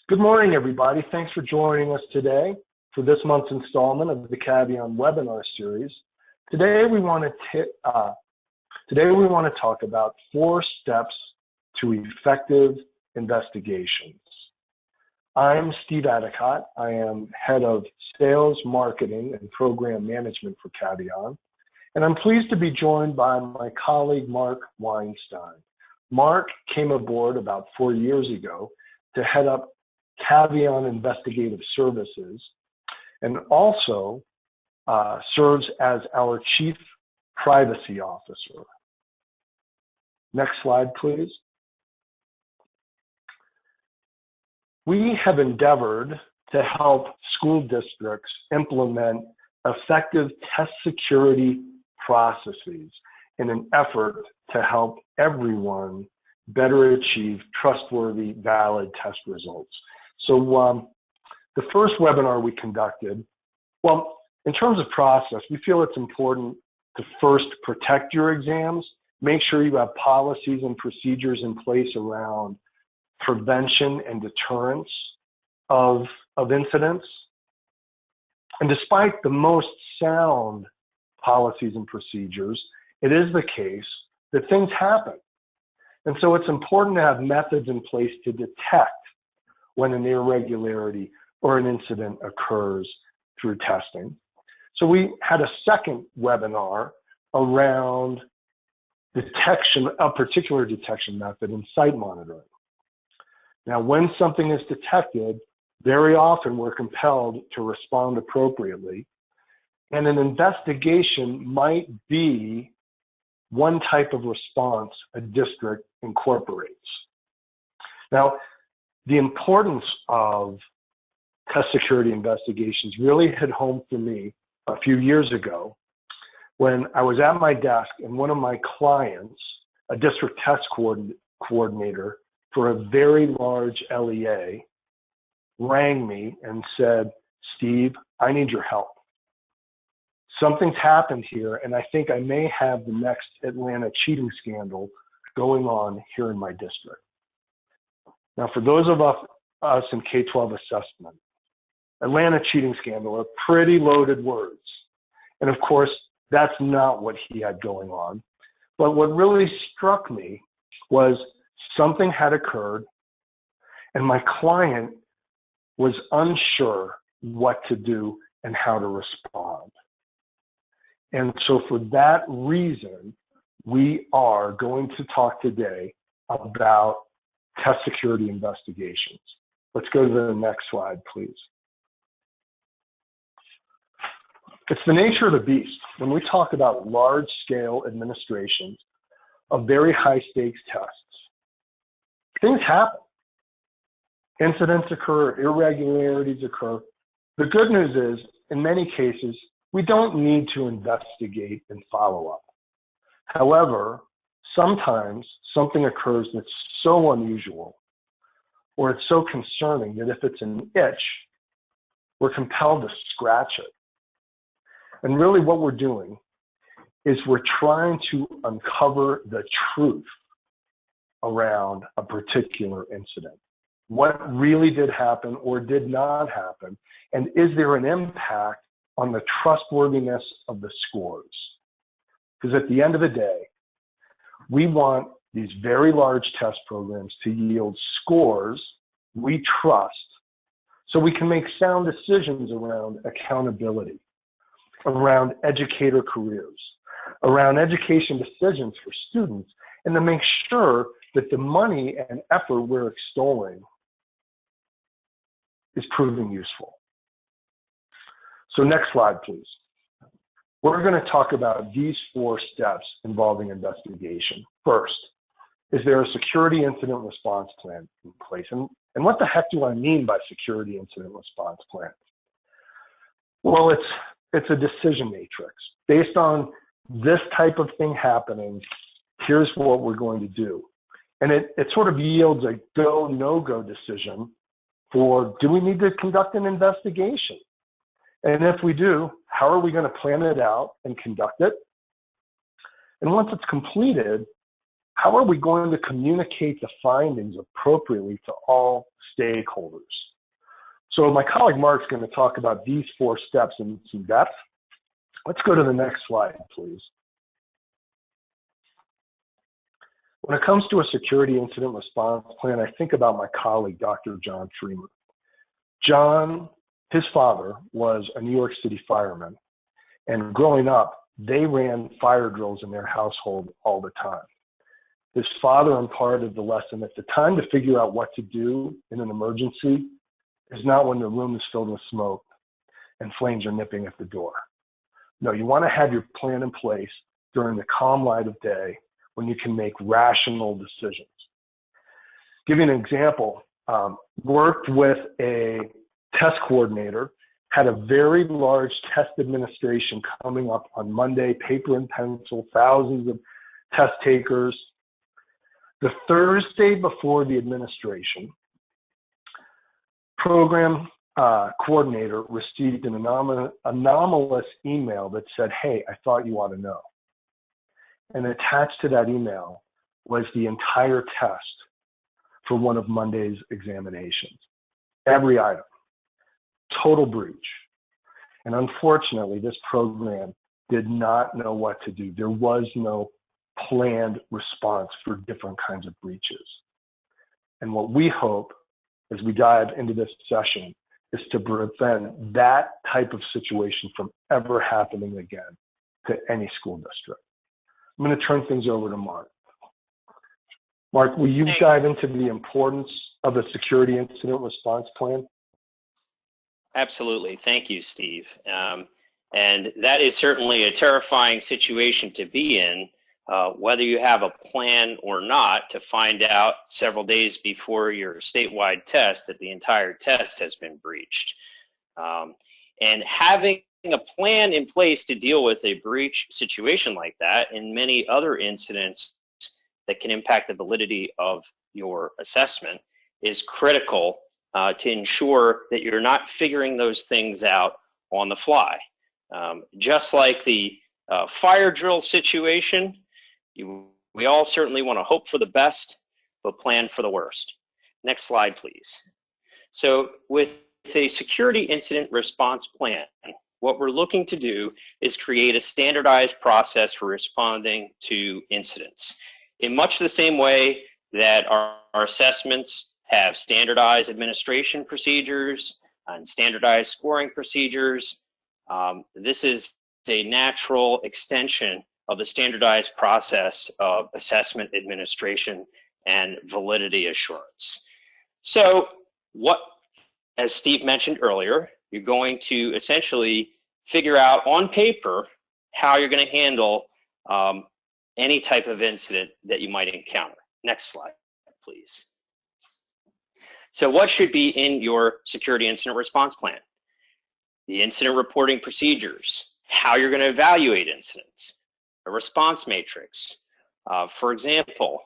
Good morning, everybody. Thanks for joining us today for this month's installment of the Cavion webinar series. Today we want to talk about 4 steps to effective investigations. I'm Steve Adicott. I am head of sales, marketing, and program management for Cavion, and I'm pleased to be joined by my colleague Mark Weinstein. Mark came aboard about 4 years ago to head up Cavion Investigative Services, and also serves as our Chief Privacy Officer. Next slide, please. We have endeavored to help school districts implement effective test security processes in an effort to help everyone better achieve trustworthy, valid test results. So the first webinar we conducted, well, in terms of process, we feel it's important to first protect your exams, make sure you have policies and procedures in place around prevention and deterrence of incidents. And despite the most sound policies and procedures, it is the case that things happen. And so it's important to have methods in place to detect when an irregularity or an incident occurs through testing. So we had a second webinar around detection, a particular detection method in site monitoring. Now, when something is detected, very often we're compelled to respond appropriately, and an investigation might be one type of response a district incorporates. Now, the importance of test security investigations really hit home for me a few years ago when I was at my desk and one of my clients, a district test coordinator for a very large LEA, rang me and said, "Steve, I need your help. Something's happened here, and I think I may have the next Atlanta cheating scandal going on here in my district." Now, for those of us in K-12 assessment, Atlanta cheating scandal are pretty loaded words. And of course, that's not what he had going on. But what really struck me was something had occurred, and my client was unsure what to do and how to respond. And so for that reason, we are going to talk today about test security investigations. Let's go to the next slide, please. It's the nature of the beast when we talk about large-scale administrations of very high-stakes tests. Things happen. Incidents occur, irregularities occur. The good news is, in many cases, we don't need to investigate and follow up. However, sometimes something occurs that's so unusual or it's so concerning that if it's an itch, we're compelled to scratch it. And really what we're doing is we're trying to uncover the truth around a particular incident. What really did happen or did not happen, and is there an impact on the trustworthiness of the scores? Because at the end of the day, we want these very large test programs to yield scores we trust so we can make sound decisions around accountability, around educator careers, around education decisions for students, and to make sure that the money and effort we're extolling is proving useful. So next slide, please. We're going to talk about these 4 steps involving investigation. First, is there a security incident response plan in place? And what the heck do I mean by security incident response plan? Well, it's a decision matrix. Based on this type of thing happening, here's what we're going to do. And it sort of yields a go, no-go decision for, do we need to conduct an investigation? And if we do, how are we going to plan it out and conduct it? And once it's completed, How are we going to communicate the findings appropriately to all stakeholders? So my colleague Mark's going to talk about these 4 steps in some depth. Let's go to the next slide, please. When it comes to a security incident response plan, I think about my colleague, Dr. John Freeman. John, his father, was a New York City fireman, and growing up, they ran fire drills in their household all the time. His father imparted the lesson that the time to figure out what to do in an emergency is not when the room is filled with smoke and flames are nipping at the door. No, you want to have your plan in place during the calm light of day when you can make rational decisions. Give you an example, worked with a test coordinator, had a very large test administration coming up on Monday, paper and pencil, thousands of test takers. The Thursday before the administration, program coordinator received an anomalous email that said, "Hey, I thought you ought to know." And attached to that email was the entire test for one of Monday's examinations. Every item. Total breach. And unfortunately, this program did not know what to do. There was no planned response for different kinds of breaches. And what we hope as we dive into this session is to prevent that type of situation from ever happening again to any school district. I'm going to turn things over to Mark. Mark, will you dive into the importance of a security incident response plan? Absolutely. Thank you, Steve. And that is certainly a terrifying situation to be in, whether you have a plan or not, to find out several days before your statewide test that the entire test has been breached. And having a plan in place to deal with a breach situation like that and many other incidents that can impact the validity of your assessment is critical to ensure that you're not figuring those things out on the fly. Just like the fire drill situation, we all certainly want to hope for the best, but plan for the worst. Next slide, please. So with a security incident response plan, what we're looking to do is create a standardized process for responding to incidents. In much the same way that our assessments have standardized administration procedures and standardized scoring procedures, this is a natural extension of the standardized process of assessment administration and validity assurance. So what, as Steve mentioned earlier, you're going to essentially figure out on paper how you're going to handle any type of incident that you might encounter. Next slide, please. So what should be in your security incident response plan? The incident reporting procedures, how you're going to evaluate incidents, a response matrix. For example,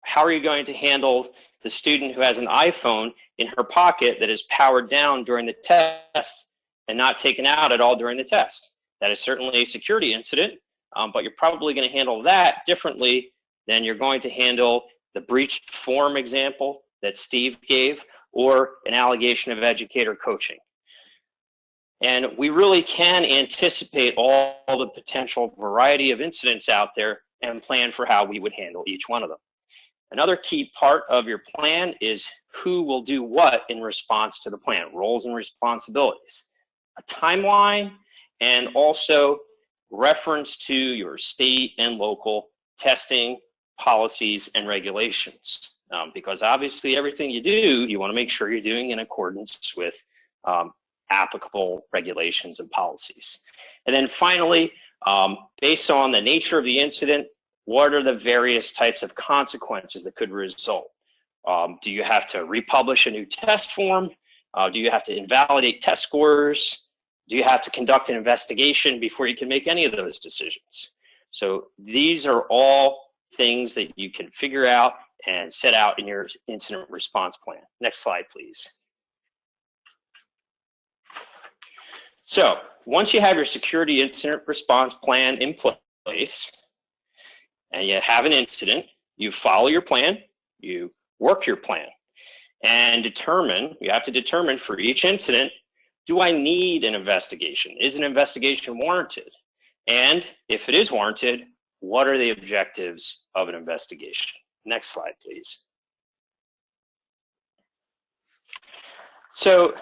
how are you going to handle the student who has an iPhone in her pocket that is powered down during the test and not taken out at all during the test? That is certainly a security incident, but you're probably going to handle that differently than you're going to handle the breached form example that Steve gave, or an allegation of educator coaching. And we really can anticipate all the potential variety of incidents out there and plan for how we would handle each one of them. Another key part of your plan is who will do what in response to the plan, roles and responsibilities, a timeline, and also reference to your state and local testing policies and regulations. Because obviously everything you do, you want to make sure you're doing in accordance with applicable regulations and policies. And then finally, based on the nature of the incident, what are the various types of consequences that could result? Do you have to republish a new test form? Do you have to invalidate test scores? Do you have to conduct an investigation before you can make any of those decisions? So these are all things that you can figure out and set out in your incident response plan. Next slide, please. So once you have your security incident response plan in place and you have an incident, you follow your plan, you work your plan, and you have to determine for each incident, do I need an investigation? Is an investigation warranted? And if it is warranted, what are the objectives of an investigation? Next slide, please. So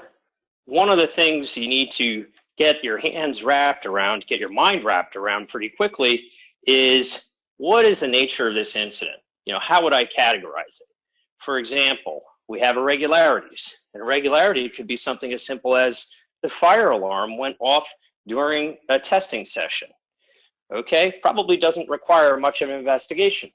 one of the things you need to get your hands wrapped around, get your mind wrapped around pretty quickly is, what is the nature of this incident? How would I categorize it? For example, we have irregularities. An irregularity could be something as simple as the fire alarm went off during a testing session. Okay, probably doesn't require much of an investigation.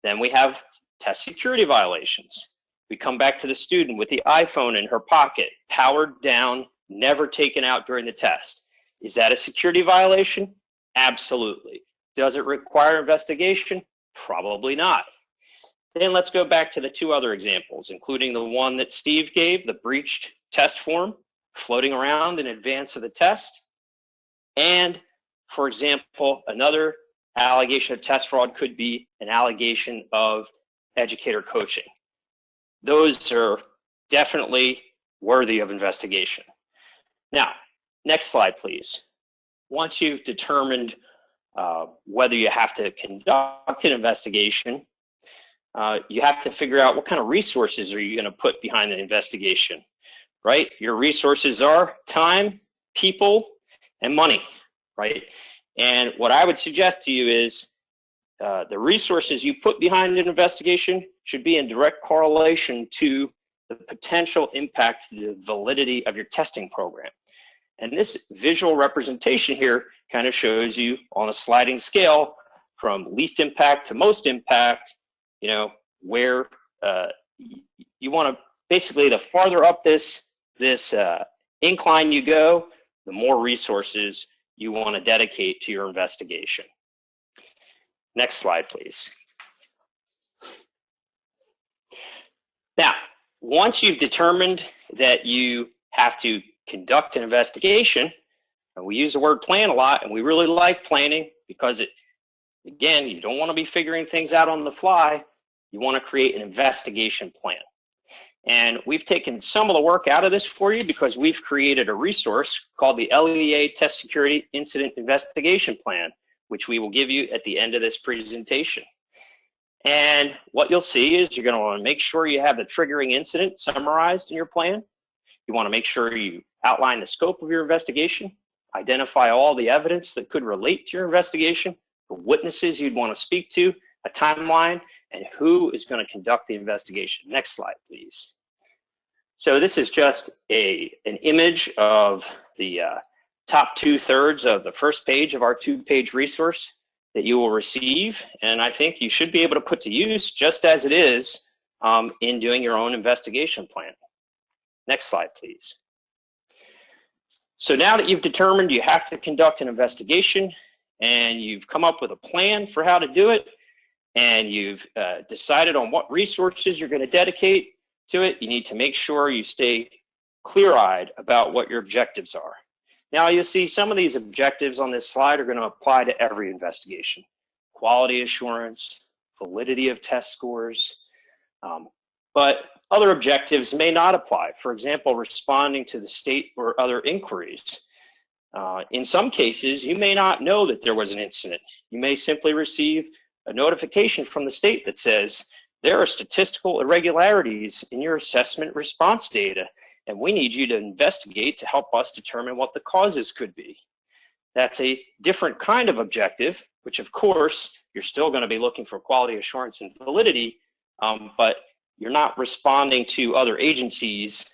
Then we have test security violations. We come back to the student with the iPhone in her pocket, powered down, never taken out during the test. Is that a security violation? Absolutely. Does it require investigation? Probably not. Then let's go back to the two other examples, including the one that Steve gave, the breached test form floating around in advance of the test. And, for example, another allegation of test fraud could be an allegation of educator coaching. Those are definitely worthy of investigation. Now, next slide, please. Once you've determined whether you have to conduct an investigation, you have to figure out what kind of resources are you going to put behind the investigation, right? Your resources are time, people, and money, right? And what I would suggest to you is the resources you put behind an investigation should be in direct correlation to the potential impact to the validity of your testing program. And this visual representation here kind of shows you on a sliding scale from least impact to most impact, where you want to basically, the farther up this incline you go, the more resources you want to dedicate to your investigation. Next slide, please. Now, once you've determined that you have to conduct an investigation, and we use the word plan a lot, and we really like planning because again, you don't want to be figuring things out on the fly. You want to create an investigation plan. And we've taken some of the work out of this for you because we've created a resource called the LEA Test Security Incident Investigation Plan, which we will give you at the end of this presentation. And what you'll see is you're going to want to make sure you have the triggering incident summarized in your plan. You want to make sure you outline the scope of your investigation, identify all the evidence that could relate to your investigation, the witnesses you'd want to speak to, a timeline, and who is going to conduct the investigation. Next slide, please. So this is just an image of the top 2/3 of the first page of our 2-page resource that you will receive, and I think you should be able to put to use just as it is in doing your own investigation plan. Next slide, please. So now that you've determined you have to conduct an investigation and you've come up with a plan for how to do it, and you've decided on what resources you're going to dedicate to it, you need to make sure you stay clear-eyed about what your objectives are. Now, you'll see some of these objectives on this slide are going to apply to every investigation. Quality assurance, validity of test scores, but other objectives may not apply. For example, responding to the state or other inquiries. In some cases, you may not know that there was an incident. You may simply receive a notification from the state that says, there are statistical irregularities in your assessment response data, and we need you to investigate to help us determine what the causes could be. That's a different kind of objective, which of course, you're still going to be looking for quality assurance and validity, but you're not responding to other agencies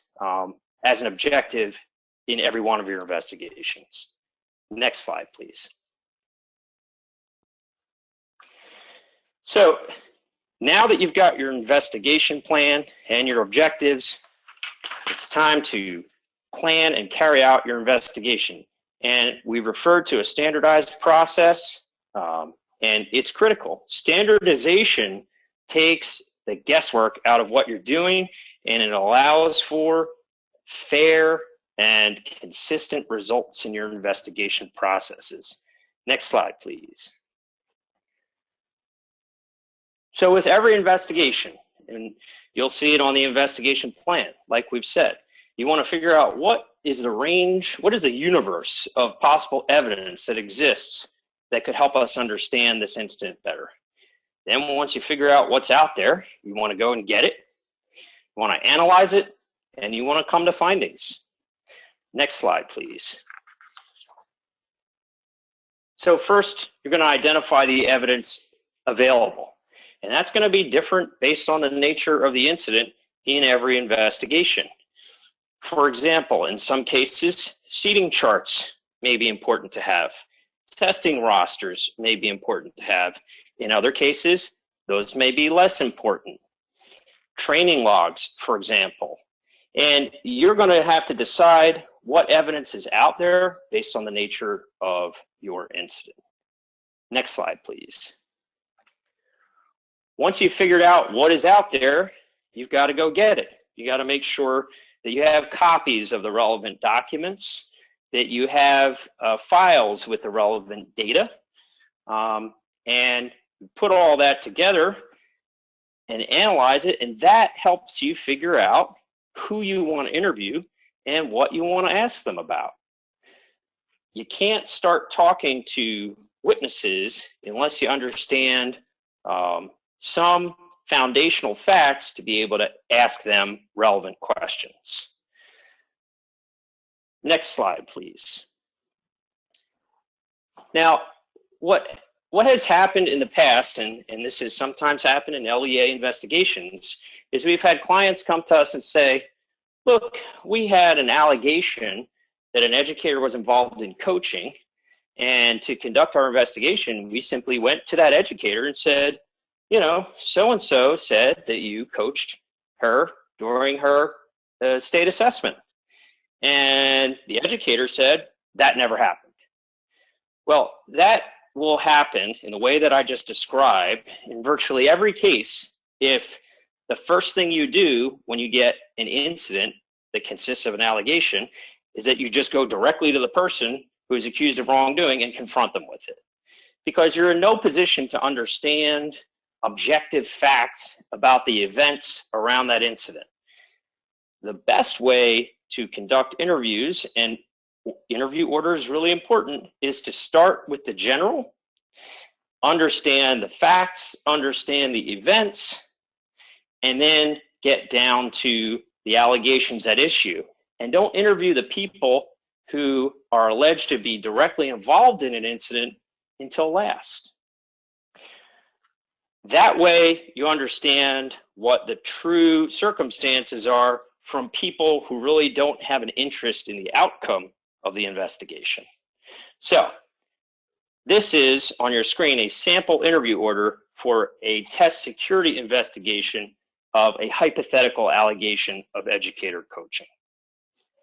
as an objective in every one of your investigations. Next slide, please. So now that you've got your investigation plan and your objectives, it's time to plan and carry out your investigation. And we referred to a standardized process, and it's critical. Standardization takes the guesswork out of what you're doing, and it allows for fair and consistent results in your investigation processes. Next slide, please. So with every investigation, and you'll see it on the investigation plan, like we've said, you want to figure out what is the range, what is the universe of possible evidence that exists that could help us understand this incident better. Then once you figure out what's out there, you want to go and get it, you want to analyze it, and you want to come to findings. Next slide, please. So first, you're going to identify the evidence available. And that's going to be different based on the nature of the incident in every investigation. For example, in some cases, seating charts may be important to have. Testing rosters may be important to have. In other cases, those may be less important. Training logs, for example. And you're going to have to decide what evidence is out there based on the nature of your incident. Next slide, please. Once you've figured out what is out there, you've got to go get it. You got to make sure that you have copies of the relevant documents, that you have files with the relevant data, and put all that together and analyze it, and that helps you figure out who you want to interview and what you want to ask them about. You can't start talking to witnesses unless you understand some foundational facts to be able to ask them relevant questions. Next slide, please. Now, what has happened in the past, and this has sometimes happened in LEA investigations, is we've had clients come to us and say, look, we had an allegation that an educator was involved in coaching, and to conduct our investigation, we simply went to that educator and said, you know, so-and-so said that you coached her during her state assessment. And the educator said, that never happened. Well, that will happen in the way that I just described in virtually every case if the first thing you do when you get an incident that consists of an allegation is that you just go directly to the person who is accused of wrongdoing and confront them with it. Because you're in no position to understand objective facts about the events around that incident. The best way to conduct interviews, and interview order is really important, is to start with the general, understand the facts, understand the events, and then get down to the allegations at issue. And don't interview the people who are alleged to be directly involved in an incident until last. That way you understand what the true circumstances are from people who really don't have an interest in the outcome of the investigation. So this is on your screen a sample interview order for a test security investigation of a hypothetical allegation of educator coaching.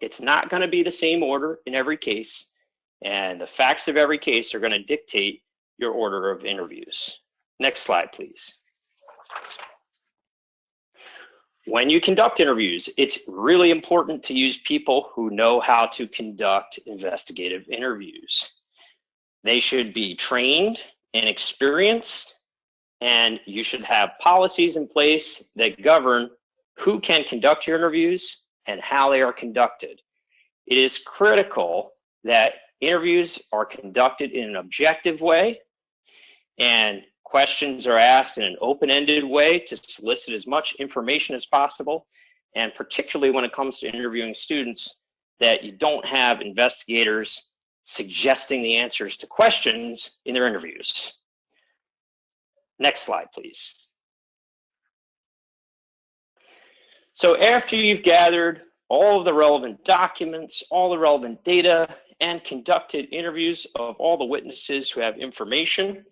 It's not going to be the same order in every case, and the facts of every case are going to dictate your order of interviews. Next slide, please. When you conduct interviews, it's really important to use people who know how to conduct investigative interviews. They should be trained and experienced, and you should have policies in place that govern who can conduct your interviews and how they are conducted. It is critical that interviews are conducted in an objective way, and questions are asked in an open-ended way to solicit as much information as possible, and particularly when it comes to interviewing students, that you don't have investigators suggesting the answers to questions in their interviews. Next slide, please. So after you've gathered all of the relevant documents, all the relevant data, and conducted interviews of all the witnesses who have information,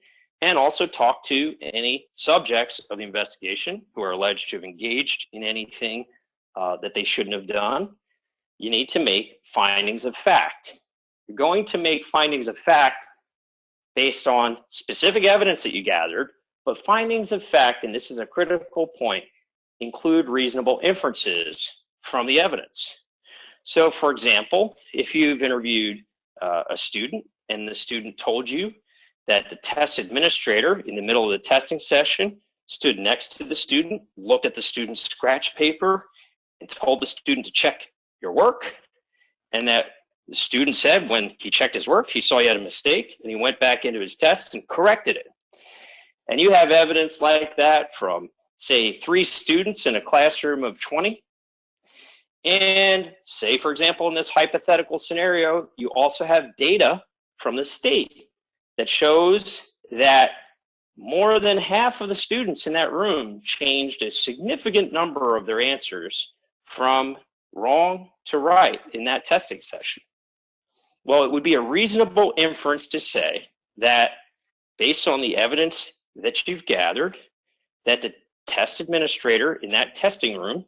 and also talk to any subjects of the investigation who are alleged to have engaged in anything that they shouldn't have done, you need to make findings of fact. You're going to make findings of fact based on specific evidence that you gathered, but findings of fact, and this is a critical point, include reasonable inferences from the evidence. So for example, if you've interviewed a student and the student told you that the test administrator in the middle of the testing session stood next to the student, looked at the student's scratch paper, and told the student to check your work, and that the student said when he checked his work, he saw he had a mistake, and he went back into his test and corrected it. And you have evidence like that from, say, 3 students in a classroom of 20. And say, for example, in this hypothetical scenario, you also have data from the state that shows that more than half of the students in that room changed a significant number of their answers from wrong to right in that testing session. Well, it would be a reasonable inference to say that based on the evidence that you've gathered, that the test administrator in that testing room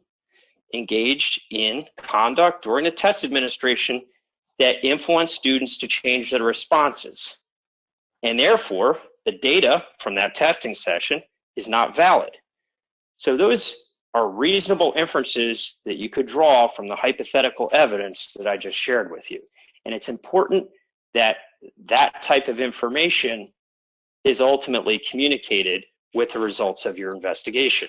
engaged in conduct during the test administration that influenced students to change their responses. And therefore, the data from that testing session is not valid. So those are reasonable inferences that you could draw from the hypothetical evidence that I just shared with you. And it's important that that type of information is ultimately communicated with the results of your investigation.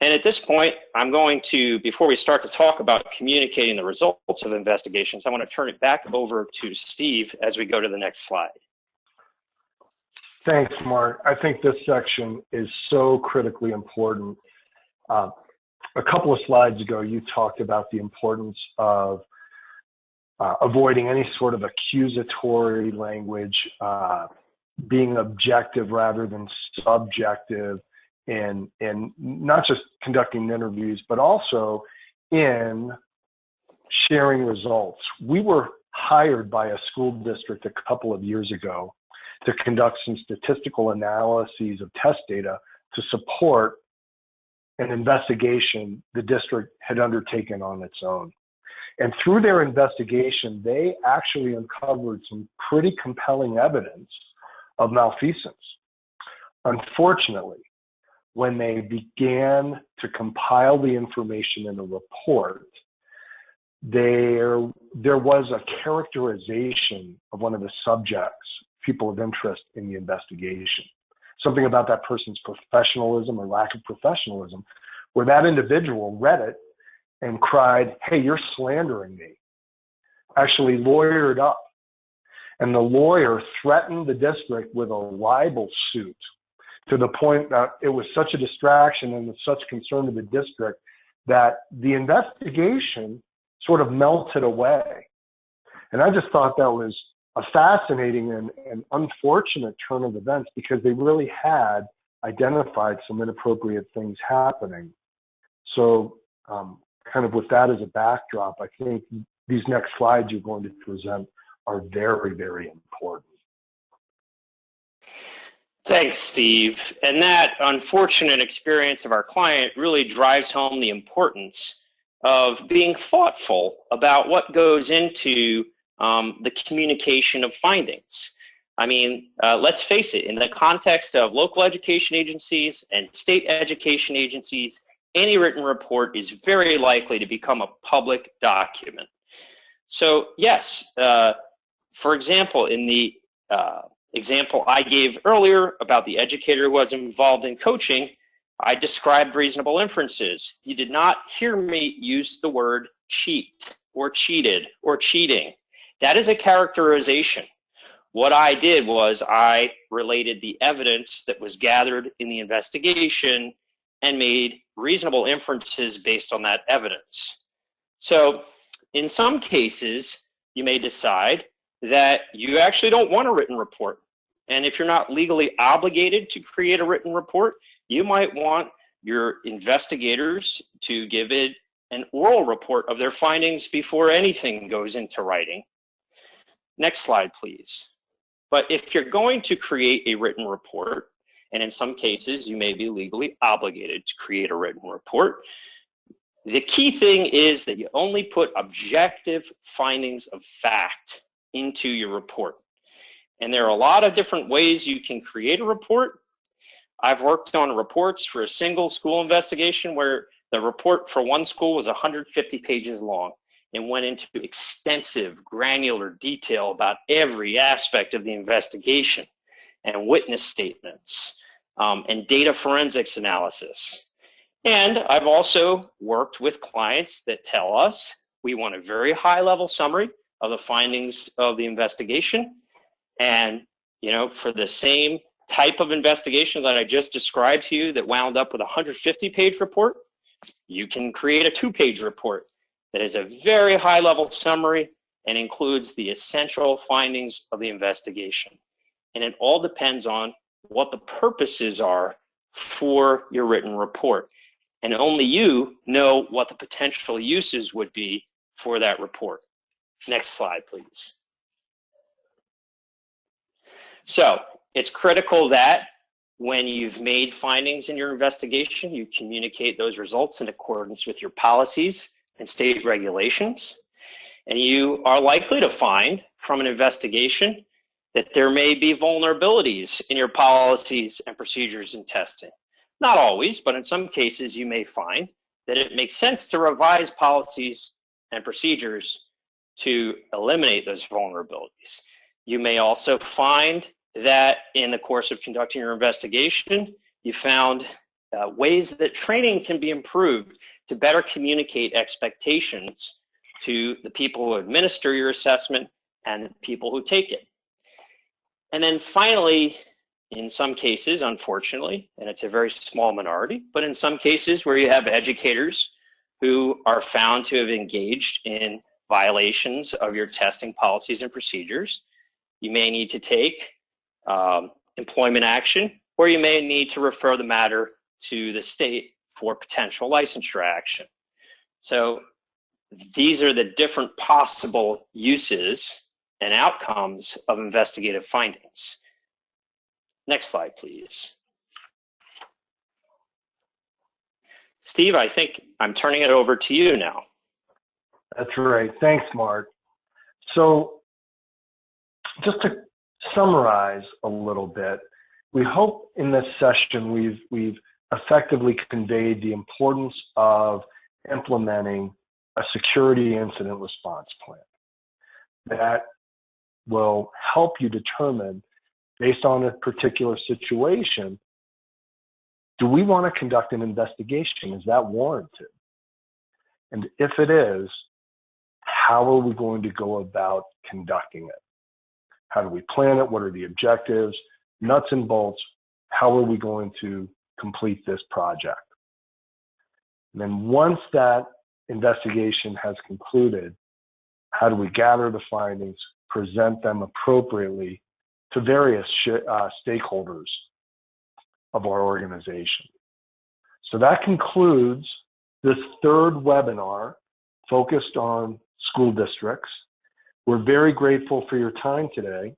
And at this point, I'm going to, before we start to talk about communicating the results of investigations, I want to turn it back over to Steve as we go to the next slide. Thanks, Mark. I think this section is so critically important. A couple of slides ago, you talked about the importance of avoiding any sort of accusatory language, being objective rather than subjective, in not just conducting interviews, but also in sharing results. We were hired by a school district a couple of years ago to conduct some statistical analyses of test data to support an investigation the district had undertaken on its own. And through their investigation, they actually uncovered some pretty compelling evidence of malfeasance. Unfortunately, when they began to compile the information in a report, there was a characterization of one of the subjects, people of interest in the investigation. Something about that person's professionalism or lack of professionalism, where that individual read it and cried, "Hey, you're slandering me." Actually lawyered up. And the lawyer threatened the district with a libel suit, to the point that it was such a distraction and of such concern to the district that the investigation sort of melted away. And I just thought that was a fascinating and unfortunate turn of events, because they really had identified some inappropriate things happening. So kind of with that as a backdrop, I think these next slides you're going to present are very, very important. Thanks, Steve. And that unfortunate experience of our client really drives home the importance of being thoughtful about what goes into the communication of findings. I mean, let's face it, in the context of local education agencies and state education agencies, any written report is very likely to become a public document. So yes, for example, in the example I gave earlier about the educator who was involved in coaching, I described reasonable inferences. You did not hear me use the word cheat or cheated or cheating. That is a characterization. What I did was I related the evidence that was gathered in the investigation and made reasonable inferences based on that evidence. So in some cases, you may decide that you actually don't want a written report. And if you're not legally obligated to create a written report, you might want your investigators to give it an oral report of their findings before anything goes into writing. Next slide, please. But if you're going to create a written report, and in some cases you may be legally obligated to create a written report, the key thing is that you only put objective findings of fact into your report. And there are a lot of different ways you can create a report. I've worked on reports for a single school investigation where the report for one school was 150 pages long and went into extensive granular detail about every aspect of the investigation and witness statements. and data forensics analysis. And I've also worked with clients that tell us we want a very high-level summary of the findings of the investigation. And, you know, for the same type of investigation that I just described to you that wound up with a 150-page report, you can create a 2-page report that is a very high-level summary and includes the essential findings of the investigation. And it all depends on what the purposes are for your written report. And only you know what the potential uses would be for that report. Next slide, please. So it's critical that when you've made findings in your investigation, you communicate those results in accordance with your policies and state regulations. And you are likely to find from an investigation that there may be vulnerabilities in your policies and procedures and testing. Not always, but in some cases you may find that it makes sense to revise policies and procedures to eliminate those vulnerabilities. You may also find that in the course of conducting your investigation, you found ways that training can be improved to better communicate expectations to the people who administer your assessment and the people who take it. And then finally, in some cases, unfortunately, and it's a very small minority, but in some cases where you have educators who are found to have engaged in violations of your testing policies and procedures, you may need to take employment action, or you may need to refer the matter to the state for potential licensure action. So these are the different possible uses and outcomes of investigative findings. Next slide, please. Steve, I think I'm turning it over to you now. That's right. Thanks, Mark. So just to summarize a little bit, we hope in this session we've effectively conveyed the importance of implementing a security incident response plan that will help you determine, based on a particular situation, do we want to conduct an investigation? Is that warranted? And if it is, how are we going to go about conducting it? How do we plan it? What are the objectives? Nuts and bolts, how are we going to complete this project? And then once that investigation has concluded, how do we gather the findings, present them appropriately to various stakeholders of our organization? So that concludes this third webinar focused on school districts. We're very grateful for your time today.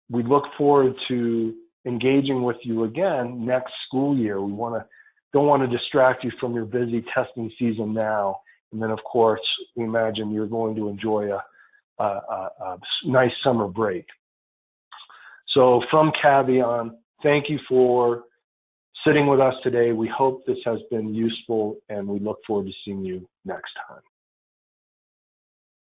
We look forward to engaging with you again next school year. We don't want to distract you from your busy testing season now. And then, of course, we imagine you're going to enjoy a nice summer break. So from Cavion, thank you for sitting with us today. We hope this has been useful, and we look forward to seeing you next time.